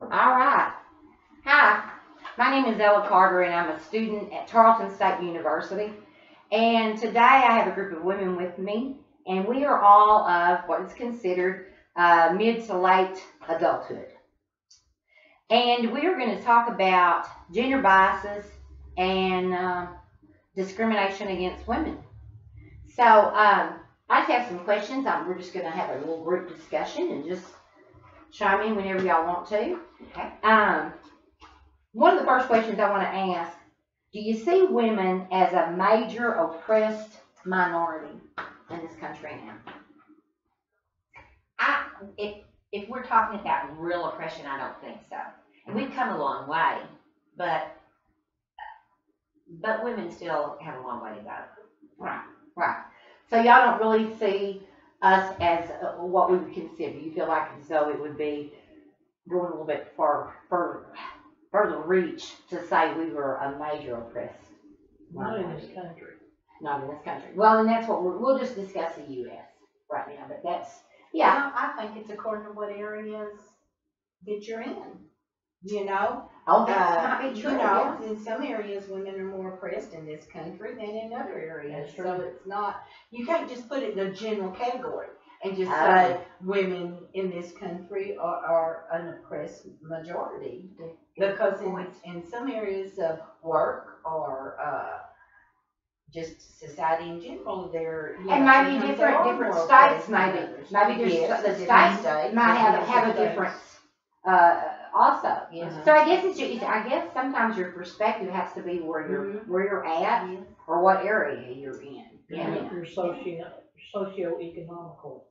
All right. Hi, my name is Ella Carter, and I'm a student at Tarleton State University. And today I have a group of women with me, and we are all of what is considered mid to late adulthood. And we are going to talk about gender biases and discrimination against women. So I just have some questions. We're just going to have a little group discussion and just chime in whenever y'all want to. Okay. One of the first questions I want to ask, do you see women as a major oppressed minority in this country now? If we're talking about real oppression, I don't think so. And we've come a long way, but women still have a long way to go. Right, right. So y'all don't really see us as what we would consider. You feel like as though it would be going a little bit further reach to say we were a major oppressed Not in minority. this country. Not in this country. Well, and that's what we'll just discuss the U.S. right now, but that's, yeah. Well, I think it's according to what areas that you're in. You know, Oh, that might be true, yeah. in some areas women are more oppressed in this country than in other areas. That's true. So it's not, you can't just put it in a general category and just Oh. say women in this country are an oppressed majority. Because in some areas of work or just society in general, they're And maybe sometimes different they are different more states, oppressed than maybe others. there's Yes, the different states might have a different difference states. also. Yes. So I guess I guess sometimes your perspective has to be where you're at Yes. or what area you're in. And Yeah, your socio-economical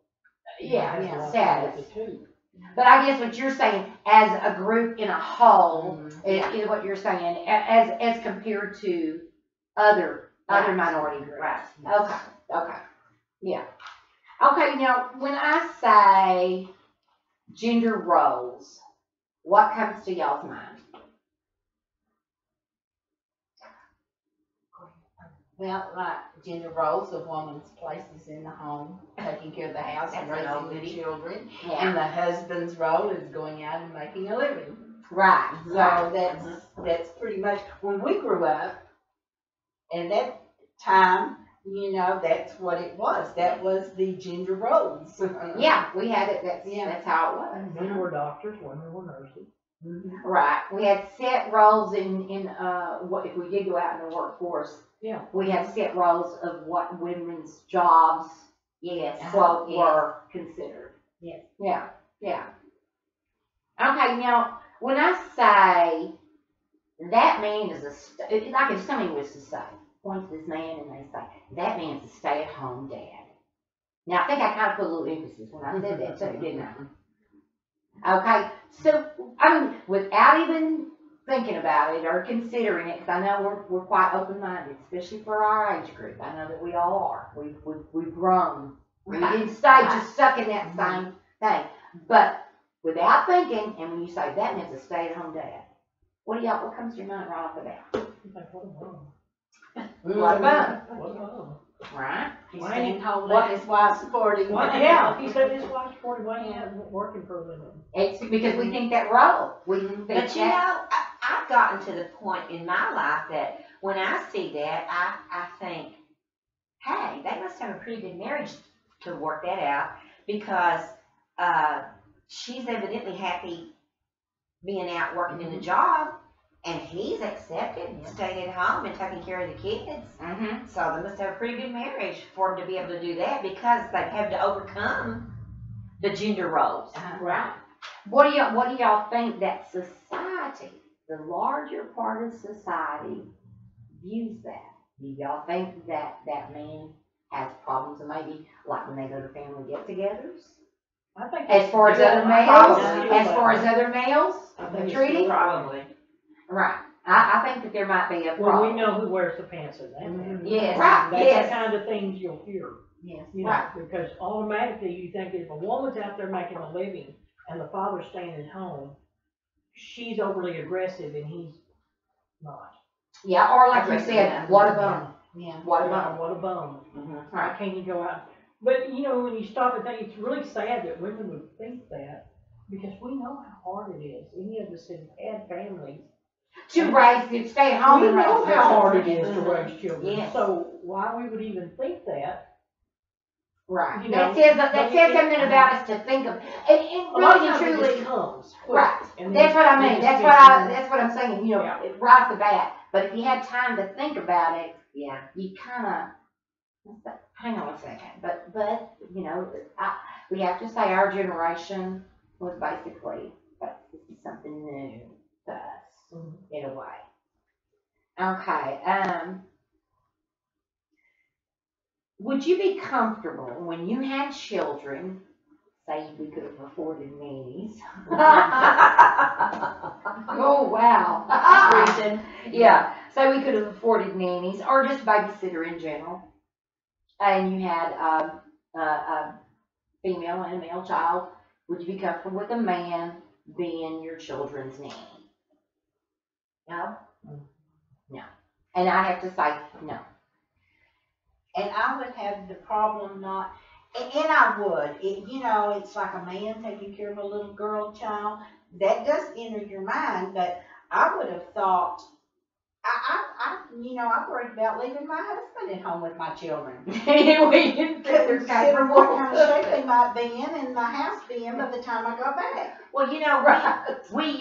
yeah, has a lot to do status. with it too. But I guess what you're saying as a group in a whole is what you're saying as compared to other minority groups. Right. Okay. Yeah. Okay, now when I say gender roles, what comes to y'all's mind? Well, like gender roles of woman's places in the home, taking care of the house and That's an old raising the goodie. children. Yeah. And the husband's role is going out and making a living. Right. So that's pretty much, when we grew up, in that time, you know, that's what it was. That was the gender roles. Yeah, we had it. Yeah. That's how it was. Men were doctors, women were nurses. Right. We had set roles in what if we did go out in the workforce. Yeah. We had set roles of what women's jobs, Yes. quote, Yes. were considered. Yes. Yeah. Okay, now when I say that man is like if somebody was to say, point to this man and they say that man's a stay-at-home dad. Now I think I kind of put a little emphasis when I said that too, didn't I? Okay, so I mean, without even thinking about it or considering it, because I know we're quite open-minded, especially for our age group. I know that we all are. We've grown. We didn't stay just stuck in that same thing. But without thinking, and when you say that means a stay-at-home dad, what comes to your mind right off the bat? Like, what a bum. What about? What a bum. Right? He's Why staying ain't- home, what- letting his wife support him. Yeah, he said his wife's 41 and working for women. It's because we think that role. We think But you know, I've gotten to the point in my life that when I see that, I think, hey, they must have a pretty good marriage to work that out because she's evidently happy being out working in a job, and he's accepted staying at home and taking care of the kids. Mm-hmm. So they must have a pretty good marriage for them to be able to do that because they've had to overcome the gender roles. Right. What do y'all think that society, the larger part of society, views that? Do y'all think that man has problems, maybe like when they go to family get-togethers? I think As far as other males, I think it's treating? Probably. Right. I think that there might be a Well, problem. we know who wears the pants in that. Yes. Right. That's Yes. the kind of things you'll hear. Yes. You know, Right. because automatically you think if a woman's out there making a living and the father's staying at home, she's overly aggressive and he's not. Yeah, or like you Aggressive, said, yeah. what a bum. Yeah. What a Yeah, bum. what a bum. Why Right. can't you go out? But you know, when you stop and think, it's really sad that women would think that because we know how hard it is. Any of us have had families. To raise, to stay at home We and raise know their how hard it children. is to raise children. Yes. So why we would even think that? Right. You That know, says, but something about us to think of, and A lot of really and times it truly, just comes quick. right. And That's then what I we mean, just that's what I'm saying, you know, Yeah. right off the bat. But if you had time to think about it, Yeah. you kinda, hang on a second, but, you know, we have to say our generation was basically, this is something new to us, Mhm. in a way. Okay, would you be comfortable when you had children, say we could have afforded nannies? Oh, wow. Reason. Yeah, so we could have afforded nannies or just babysitter in general. And you had a female and a male child. Would you be comfortable with a man being your children's nanny? No. No. And I have to say no. And I would have the problem not, and I would, you know, it's like a man taking care of a little girl child. That does enter your mind, but I would have thought, you know, I'm worried about leaving my husband at home with my children. We didn't think they're Consider what capable. kind of shape they might be in and my house be in by the time I go back. Well, you know, Right. we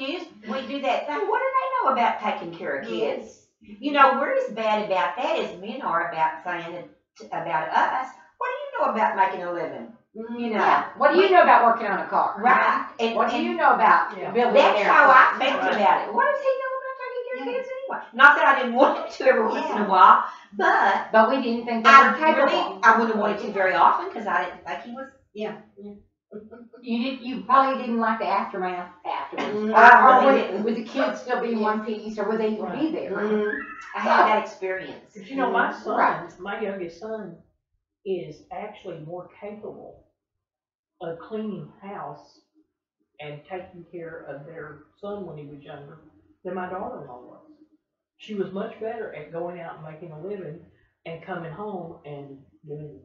do that thing. What do they know about taking care of kids? Yes. You know, we're as bad about that as men are about saying about us. What do you know about making a living? You know, Yeah. What do you know about working on a car? right? And, What do and you know about Yeah. building an that's how I airplane? felt Right. about it. What does he know about taking care of kids anyway? Not that I didn't want him to every once in Yeah. a while, but But we didn't think they were capable. I wouldn't have wanted to very often because I didn't think he was. You probably didn't like the aftermath afterwards. Mhm. I Or really would, didn't. would the kids still be in one piece, or would they even be there? I had that experience. But you know, my son, Right. my youngest son, is actually more capable of cleaning house and taking care of their son when he was younger than my daughter-in-law was. She was much better at going out and making a living and coming home and doing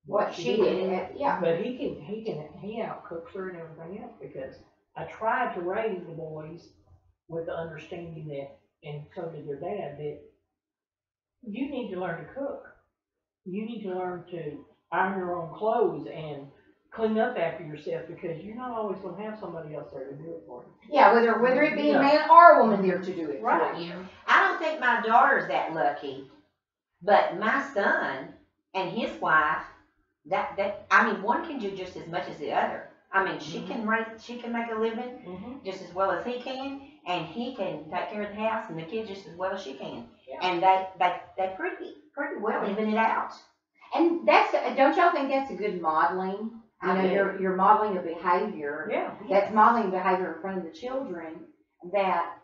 What she did, yeah. But he outcooks her and everything else because I tried to raise the boys with the understanding that, and so did their dad, that you need to learn to cook. You need to learn to iron your own clothes and clean up after yourself because you're not always gonna have somebody else there to do it for you. Yeah, whether it be a Yeah. man or a woman there to do it for Right. you. I don't think my daughter's that lucky, but my son and his wife, I mean, one can do just as much as the other. I mean, she can make a living Mm-hmm. just as well as he can, and he can take care of the house and the kids just as well as she can. Yeah. And they pretty well even it out. And don't y'all think that's a good modeling? You I know, do. you're modeling a behavior. Yeah. That's modeling behavior in front of the children, that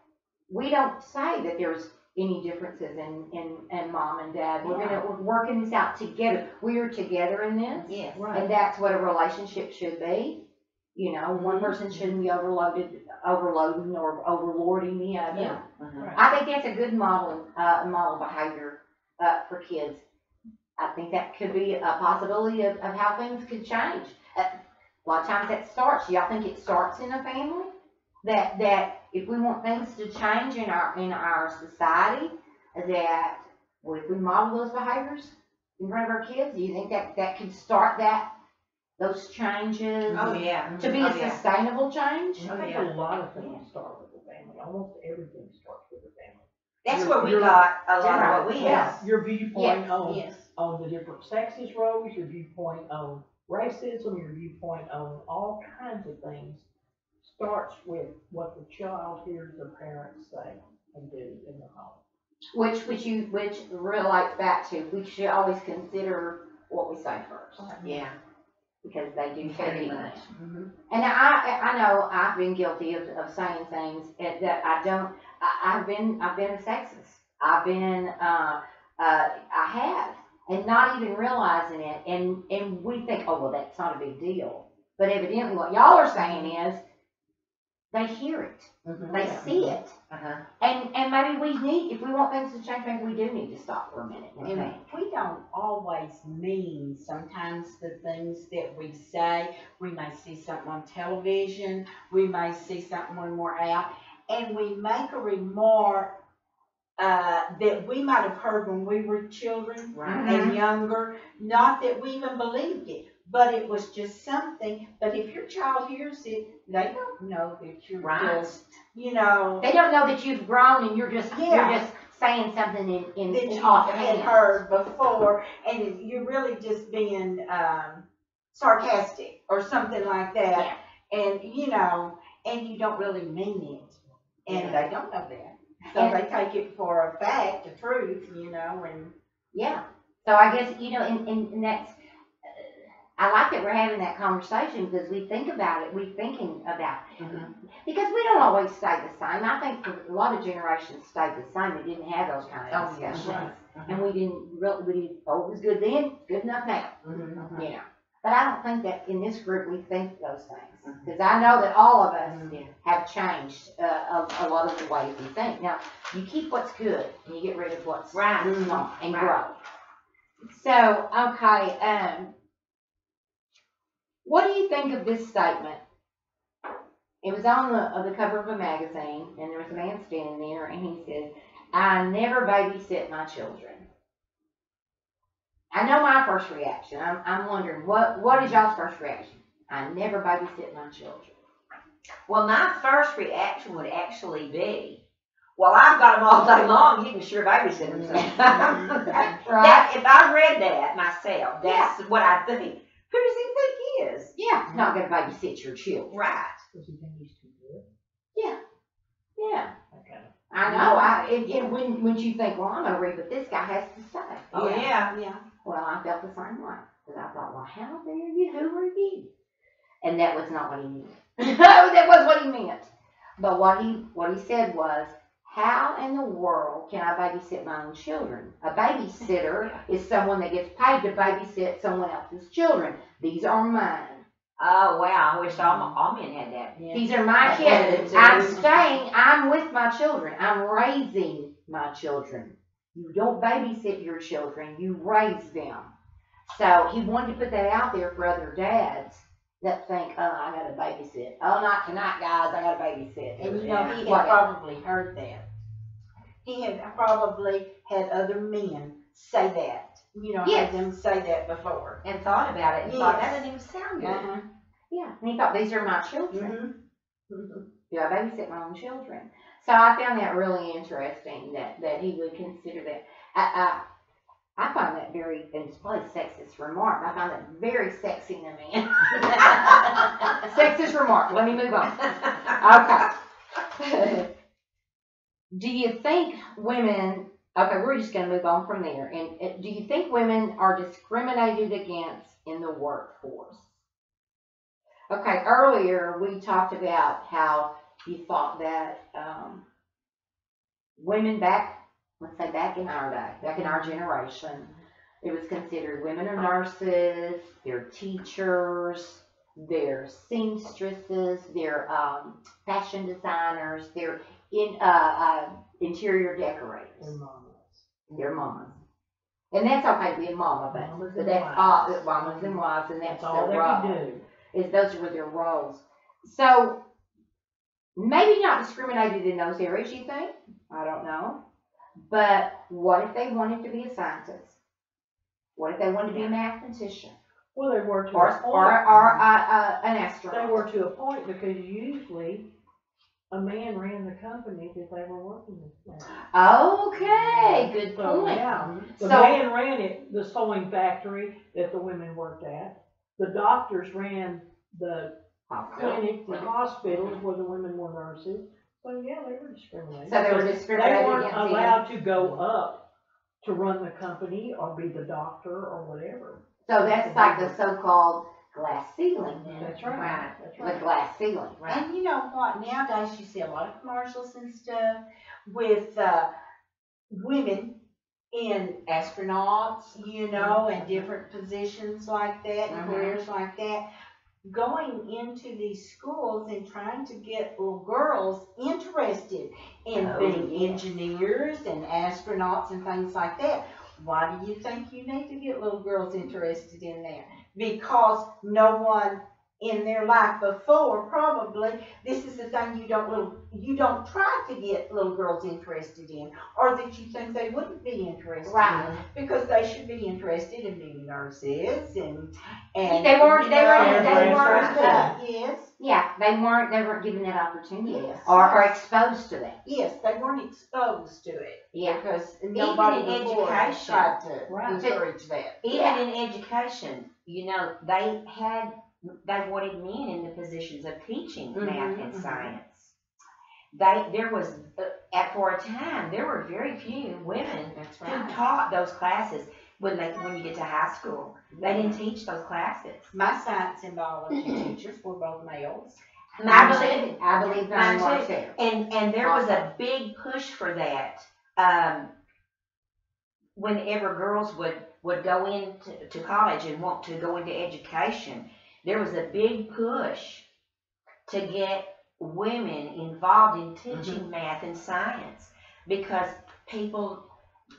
we don't say that there's any differences in mom and dad. We're working this out together. We're together in this. Yes. Right. And that's what a relationship should be. You know, one person shouldn't be overloading or overlording the other. Yeah. Mhm. I think that's a good model behavior for kids. I think that could be a possibility of how things could change. A lot of times that starts. Y'all think it starts in a family? That if we want things to change in our society, that if we model those behaviors in front of our kids, do you think that could start those changes Oh yeah. to be Oh, a yeah. sustainable change? I think a lot of things start with the family. Almost everything starts with the family. That's You're- where we you're- got a lot of what we Yes. have. Your viewpoint Yes. on the different sexist roles, your viewpoint on racism, your viewpoint on all kinds of things starts with what the child hears their parents say and do in the home. Which relates back to, we should always consider what we say first, Yeah. because they do Very take much. And I know I've been guilty of saying things that I've been a sexist. I have, and not even realizing it, and we think, oh well, that's not a big deal. But evidently, what y'all are saying is, they hear it, Mhm. they see it. Uh-huh. And maybe we need, if we want things to change, maybe we do need to stop for a minute and And think. we don't always mean sometimes the things that we say. We may see something on television, we may see something when we're out, and we make a remark that we might have heard when we were children Right. and younger, not that we even believed it, but it was just something. But if your child hears it, they don't know that you're Right. just, you know, They don't know that you've grown and you're just Yeah. saying something in that you offhand. had heard before, and you're really just being sarcastic or something like that, and you know, and you don't really mean it, and they don't know that, so And- they take it for a fact, the truth, you know, and Yeah. So I guess, you know, and that's, I like that we're having that conversation because we think about it, we're thinking about it. Because we don't always stay the same. I think for a lot of generations stayed the same. We didn't have those kind of Oh, yeah. discussions. Right. And we didn't really, oh, it was good then, good enough now, Mhm. you know. But I don't think that in this group we think those things. Because I know that all of us have changed a lot of the ways we think. Now, you keep what's good and you get rid of what's Right. not and Right. grow. So, okay, what do you think of this statement? It was on the cover of a magazine, and there was a man standing there, and he says, "I never babysit my children." I know my first reaction. I'm wondering, what is y'all's first reaction? I never babysit my children. Well, my first reaction would actually be, well, I've got them all day long, you can sure babysit them. That's right. That, if I read that myself, that's what I think. Who does he think he is? Yeah, not going to babysit your children. Right. Does he think he's too good? Yeah. That kind of. I know. When you think, well, I'm going to read what this guy has to say. Oh, yeah. Yeah. Well, I felt the same way. Because I thought, well, how dare you? Who are you? And that was not what he meant. That was what he meant. But what he said was, how in the world can I babysit my own children? A babysitter is someone that gets paid to babysit someone else's children. These are mine. Oh, wow. I wish all men had that. Yeah. These are my That's what kids. it is. I'm with my children. I'm raising my children. You don't babysit your children, you raise them. So he wanted to put that out there for other dads that think, oh, I gotta babysit. Oh, not tonight, guys, I gotta babysit. And you know, he had Whatever. probably heard that. He had probably had other men say that. You know, Yes. had them say that before. And thought about it and thought, Yes. that doesn't even sound good. Uh-huh. Yeah, and he thought, these are my children. Mhm. Do I babysit my own children? So I found that really interesting that he would consider that. I find that very, and it's probably a sexist remark, I find that very sexy in a man. Sexist remark, let me move on. Okay. Do you think women, okay, we're just going to move on from there. And do you think women are discriminated against in the workforce? Okay, earlier we talked about how you thought that women let's say back in our day, back in our generation, it was considered women are nurses, they're teachers, they're seamstresses, they're fashion designers, they're interior decorators, Their mamas. they're mamas. And that's okay to be a mama, Mamas but and that's wives. all, mamas and wives, and that's That's all they their role. can do. Is those were their roles. So maybe not discriminated in those areas, you think? I don't know. But what if they wanted to be a scientist? What if they wanted to be a mathematician? Well, they were to Or a point. an They astronaut? were to a point because usually a man ran the company that they were working with. Okay, good So, point. yeah, the So- man ran it, the sewing factory that the women worked at. The doctors ran the clinics, the hospitals where the women were nurses. So, yeah, they were discriminated. So they were Because discriminated They weren't against them. allowed to go up to run the company or be the doctor or whatever. So that's like the so-called glass ceiling. That's right. Right. That's The right. glass ceiling. And you know what? Nowadays you see a lot of commercials and stuff with women in astronauts, you know, and different positions like that and careers like that. going into these schools and trying to get little girls interested in Oh, being yes. engineers and astronauts and things like that. Why do you think you need to get little girls interested in that? Because no one in their life before, probably, this is the thing you don't try to get little girls interested in, or that you think they wouldn't be interested Right. in, because they should be interested in being nurses and They weren't- you they know, weren't- they weren't- yes, Yeah, they weren't given that opportunity Yes. or exposed to that. yes, they weren't exposed to it Yeah. because in nobody before education. tried to Right. encourage that. Even Yeah. in education, you know, they wanted men in the positions of teaching math and science. For a time, there were very few women That's who taught those classes when you get to high school. They didn't teach those classes. My science and biology teachers were both males. I believe Mine mine were too. too. And there was a big push for that. Whenever girls would go into college and want to go into education, there was a big push to get women involved in teaching math and science, because people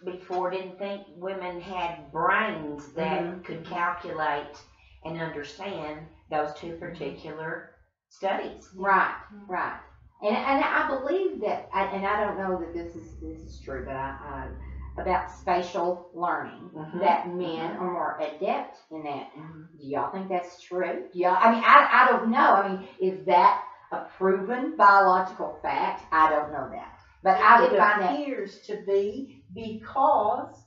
before didn't think women had brains that could calculate and understand those two particular studies. Right, right. And I believe that, and I don't know that this is true, but I about spatial learning, that men are more adept in that. Do y'all think that's true? I don't know. I mean, is that a proven biological fact? I don't know that. But I would find that. It appears to be because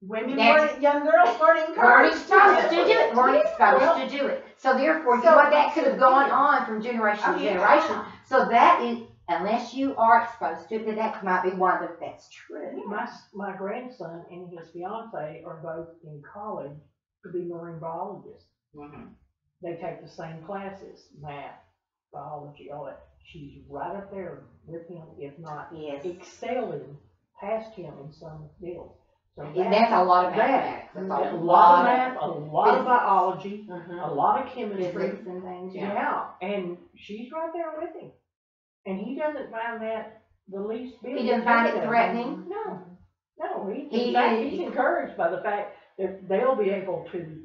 women That's- young girls weren't Weren't encouraged exposed to do it. Weren't exposed Well, to do it. So therefore, so that could have gone on from generation Oh, to yeah. generation. So that is, unless you are exposed to it, then that might be one of that's true. My grandson and his fiance are both in college to be marine biologists. They take the same classes, math, biology, all that. She's right up there with him, if not Yes. excelling past him in some fields. So And that's a lot of mathematics. That's a a lot lot of math, a lot of physics. biology, Mhm. a lot of chemistry. physics and things. Yeah, and she's right there with him. And he doesn't find that the least bit. He didn't find it intimidating. threatening. No, He- in fact, he's encouraged by the fact that they'll be able to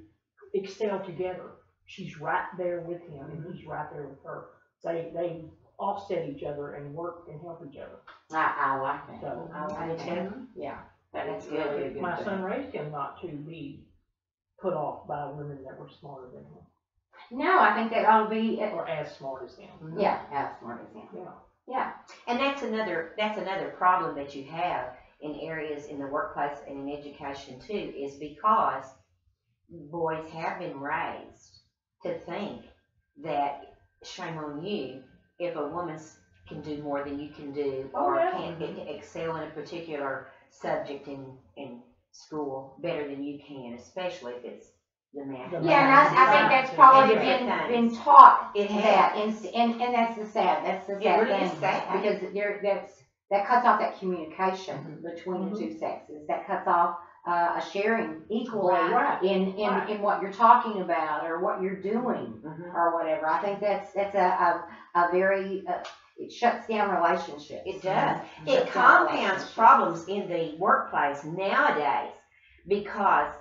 excel together. She's right there with him, and he's right there with her. They offset each other and work and help each other. I like that. So I like that. Yeah. That's really good. a good my thing. son raised him not to be put off by women that were smarter than him No, I think that ought to be, or as smart as him. yeah, as smart as him. Yeah. Yeah. And that's another problem that you have in areas in the workplace and in education too, is because boys have been raised to think that shame on you if a woman can do more than you can do, Oh, or yeah. can excel in a particular subject in school better than you can, especially if it's the math. The Yeah, and math I think that's and probably different been things. taught It that, has. and that's the sad It thing. really is sad. Because that cuts off that communication between the two sexes. That cuts off a sharing equally Right. in what you're talking about or what you're doing Mhm. or whatever. I think that's a very, it shuts down relationships. It does. Mhm. It Shuts down compounds relationships. problems in the workplace nowadays because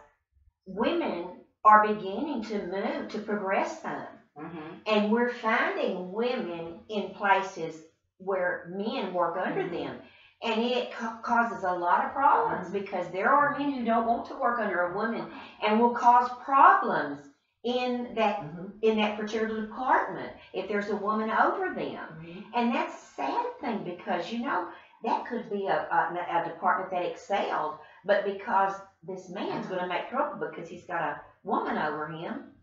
women are beginning to progress some. Mhm. And we're finding women in places where men work under them. And it causes a lot of problems because there are men who don't want to work under a woman and will cause problems in that particular department if there's a woman over them. And that's a sad thing because, that could be a department that excelled, but because this man's going to make trouble because he's got a woman over him,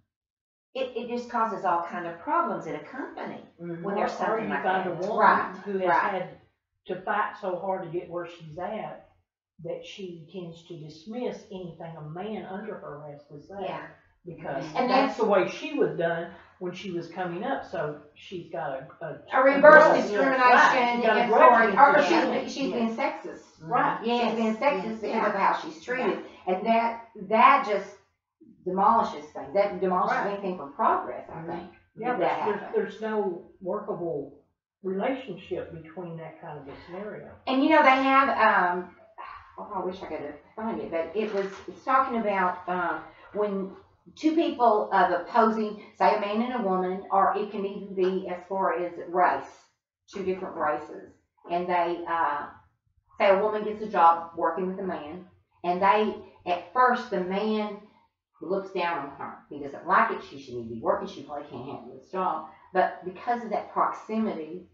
it just causes all kind of problems in a company when there's Or something you like find that. a woman Right, who has right. had to fight so hard to get where she's at that she tends to dismiss anything a man under her has to say. Yeah. Because And that's the way she was done when she was coming up, so she's got A reverse grudge. discrimination Right. She's got a against grudge her, or against her. she's being sexist. Right. She's being sexist because Yeah. of how she's treated, and that just demolishes things. That demolishes Right. anything from progress, I think. Yeah, if that there's, happens. there's no workable relationship between that kind of a scenario. And you know, they have, oh, I wish I could find it, but it's talking about, when two people of opposing, say a man and a woman, or it can even be as far as race, two different races, and they, say a woman gets a job working with a man, and at first, the man looks down on her. He doesn't like it. She shouldn't be working. She probably can't handle this job. But because of that proximity,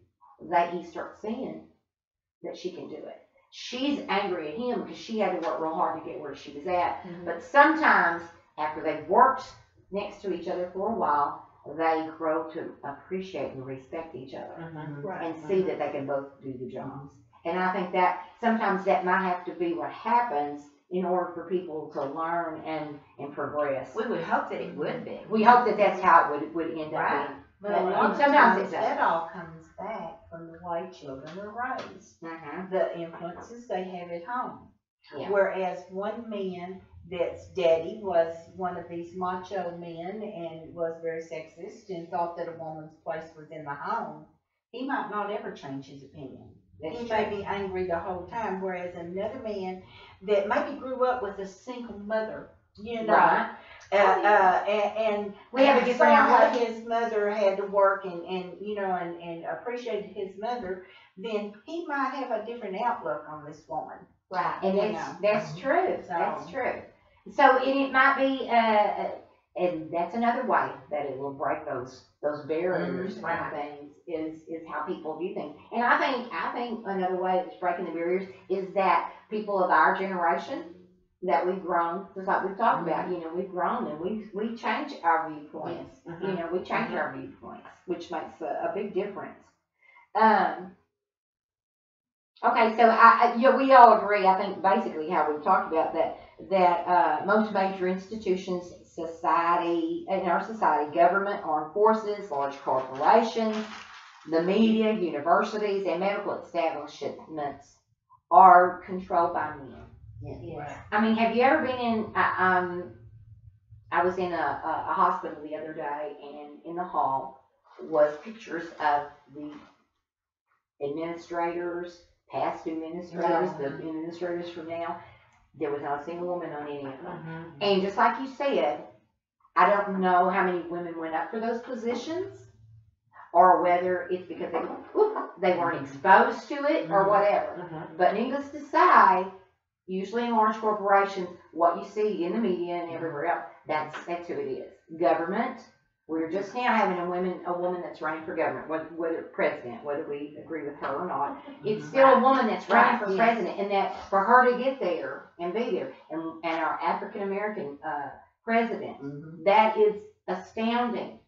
he starts seeing that she can do it. She's angry at him because she had to work real hard to get where she was at. But sometimes, after they've worked next to each other for a while, they grow to appreciate and respect each other Right. and see that they can both do the jobs. And I think that sometimes that might have to be what happens in order for people to learn and progress. We would hope that it would be. We hope that that's how it would end up Right. being. But a lot of Sometimes times it does. that all comes back from the way children are raised, Mm-hmm. the influences they have at home. Yeah. Whereas one man that's daddy was one of these macho men and was very sexist and thought that a woman's place was in the home, he might not ever change his opinion. That's He true. may be angry the whole time, whereas another man that maybe grew up with a single mother, you know, Right. and We have a different saw how outlook. his mother had to work and you know, and appreciated his mother, then he might have a different outlook on this woman. Right. And You that's true. So- That's true. So it might be, and that's another way that it will break those barriers and Right. things is how people view things. And I think another way that's breaking the barriers is that people of our generation that we've grown, just like we've talked about, you know, we've grown and we change our viewpoints. Yes. You know, we change our viewpoints, which makes a big difference. Okay, so we all agree, I think basically how we've talked about that most major institutions, in our society, government, armed forces, large corporations, the media, universities, and medical establishments are controlled by men. Yes. I mean, have you ever been in, I was in a hospital the other day, and in the hall was pictures of the administrators, past administrators, the administrators from now. There was not a single woman on any of them. And just like you said, I don't know how many women went up for those positions, or whether it's because they weren't exposed to it or whatever. But needless to say, usually in large corporations, what you see in the media and everywhere else, that's who it is. Government, we're just now having a woman that's running for government, whether president, whether we agree with her or not. It's still a woman that's running for president, and that for her to get there and be there, and our African American president, that is astounding.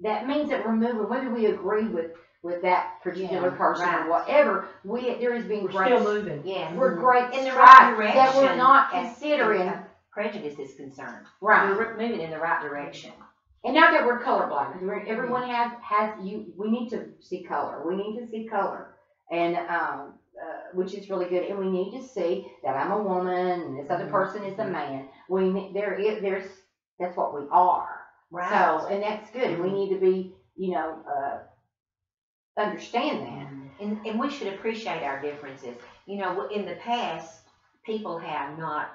That means that we're moving, whether we agree with that particular person or whatever, there is being We're great. still moving. Yes. We're great In the strides right direction. that we're not as considering. prejudice is concerned. Right. We're moving in the right direction. And not that we're colorblind, because everyone we need to see color. We need to see color. And, which is really good. And we need to see that I'm a woman and this other person is a man. That's what we are. Right. So, and that's good. And we need to be, understand that. And we should appreciate our differences. You know, in the past, people have not.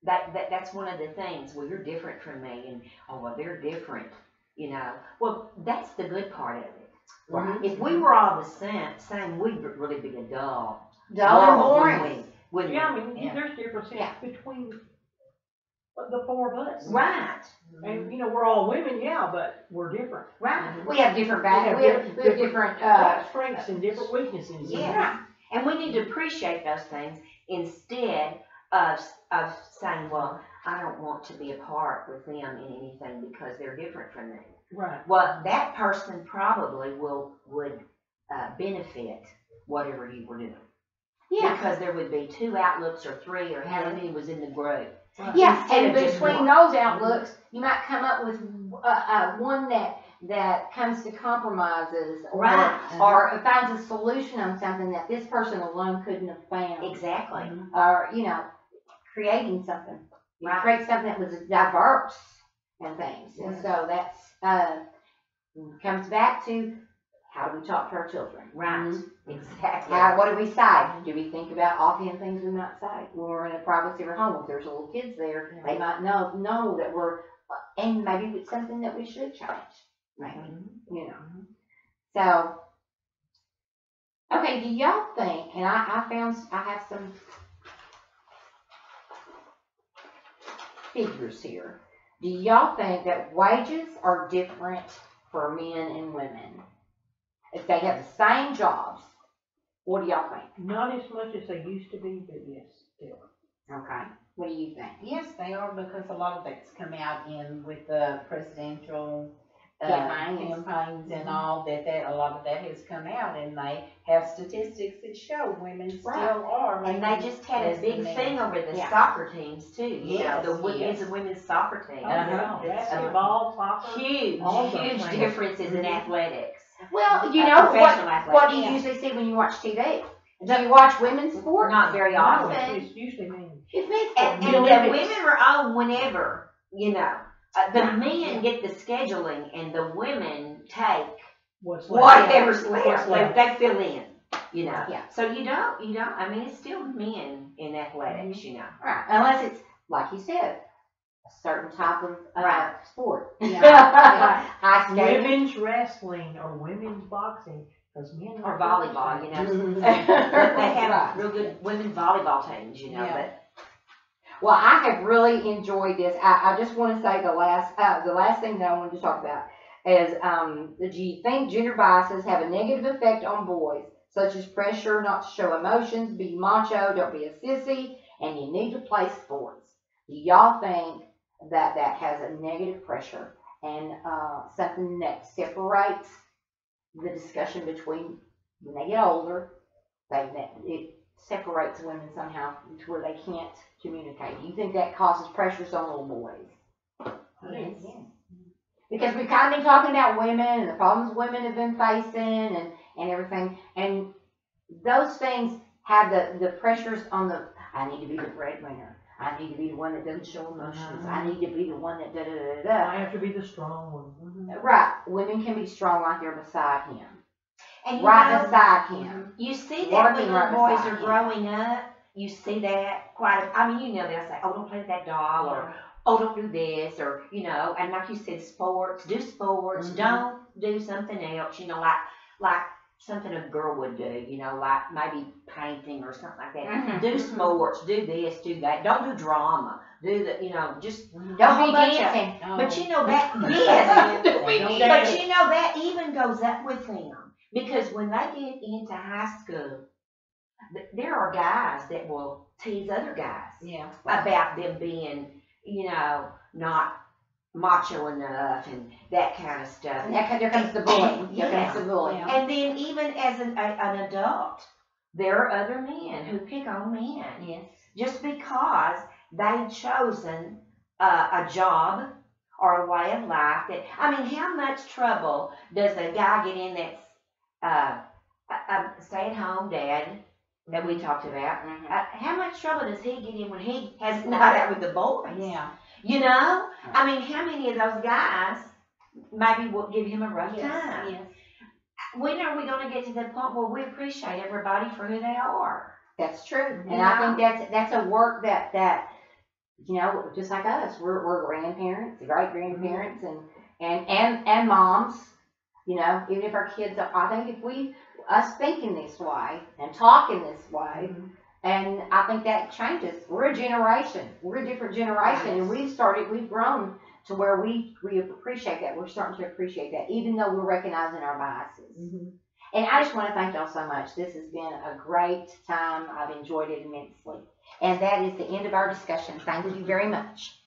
That's one of the things. Well, you're different from me, and well, they're different. You know, well, that's the good part of it. Right. If we were all the same, we'd really be a dull Dull and world, boring. wouldn't we? Yeah, I mean, Yeah. there's differences Yeah. between the four of us. Right. And, we're all women, but we're different. Right. We have different values. We have different, Strengths and different weaknesses. Yeah. And we need to appreciate those things instead of saying, well, I don't want to be a part with them in anything because they're different from me. Right. Well, that person probably would benefit whatever you were doing. yeah. Because there would be two outlooks or three or however many was in the group. Yeah, Instead and of just between one. those outlooks, you might come up with one that comes to compromises or finds a solution on something that this person alone couldn't have found. Exactly. Or, creating something. You Right. create something that was diverse and things. And Yes. so that's, comes back to, how do we talk to our children? Right, Mhm. exactly. What do we say? Do we think about offhand things we might say when we're in the privacy of our home? If there's little kids there, they might know that we're, and maybe it's something that we should change, maybe, you know. So, okay, do y'all think, and I have some figures here. Do y'all think that wages are different for men and women? If they have the same jobs, what do y'all think? Not as much as they used to be, but yes, still. Okay, what do you think? Yes, they are, because a lot of that's come out in with the presidential Campaigns. campaigns and all that, a lot of that has come out, and they have statistics that show women still Right. are. And they just had less a than big men. thing over the Yeah. soccer teams too, you know, Yes, the men's yes. and women's soccer team. Oh, yeah, It's, basketball, soccer. Huge, all those huge things. differences in Mhm. athletics. Well, you Uh, know, professional what athletics. do you Yeah. usually see when you watch TV? Do you watch women's sports? Not very No, often. it's usually men. It's men's And, sports. and the women are on whenever, you know. The Right. men get the scheduling and the women take What's left? whatever's What's left. left. They fill in, you know. Yeah. So you don't, I mean, it's still men in athletics, you know. Right, unless it's, like you said, a certain type of Right. sport. Yeah. Ice skating. Women's wrestling or women's boxing, because men Or like volleyball, you know. Mhm. They have Right. real good women's volleyball teams, you know, Yeah. but Well, I have really enjoyed this. I just want to say the last thing that I wanted to talk about is, do you think gender biases have a negative effect on boys, such as pressure not to show emotions, be macho, don't be a sissy, and you need to play sports? Do y'all think that has a negative pressure and something that separates the discussion between when they get older, it separates women somehow to where they can't communicate? Do you think that causes pressures on little boys? Yes. Because we've kind of been talking about women and the problems women have been facing and everything, and those things have the pressures on I need to be the breadwinner. I need to be the one that doesn't show emotions. I need to be the one that I have to be the strong one. Mhm. Right, women can be strong right there beside him. and Right beside him. you see that Working when right little boys beside are him. growing up, you see that I mean, you know, they'll say, oh, don't play with that doll, or oh, don't do this, or, you know, and like you said, do sports, Mhm. don't do something else, you know, like something a girl would do, you know, like maybe painting or something like that. Mhm. Do sports, do this, do that. Don't do drama. Do the, you know, just Don't a whole be bunch of- dancing. But you know that, yes, Don't be Don't dancing. but you know that even goes up with them, because when they get into high school, there are guys that will tease other guys Yeah. about them being, you know, not macho enough and that kind of stuff. And there comes the bullying. There Yeah. comes the bullying. Yeah. And then even as an adult, there are other men who pick on men Yes. just because they've chosen a job or a way of life that, I mean, how much trouble does a guy get in that's a stay-at-home dad that we talked about? Mhm. How much trouble does he get in when he has a night out with the boys? Yeah. You know? I mean, how many of those guys maybe will give him a rough time? Yes. When are we going to get to the point where we appreciate everybody for who they are? That's true. And Yeah. I think that's a work that you know, just like us, we're grandparents, great grandparents, and moms. You know, even if our kids are, I think if us thinking this way and talking this way, and I think that changes. We're a generation. We're a different generation, and we've grown to where we appreciate that. We're starting to appreciate that, even though we're recognizing our biases. And I just want to thank y'all so much. This has been a great time. I've enjoyed it immensely. And that is the end of our discussion. Thank you very much.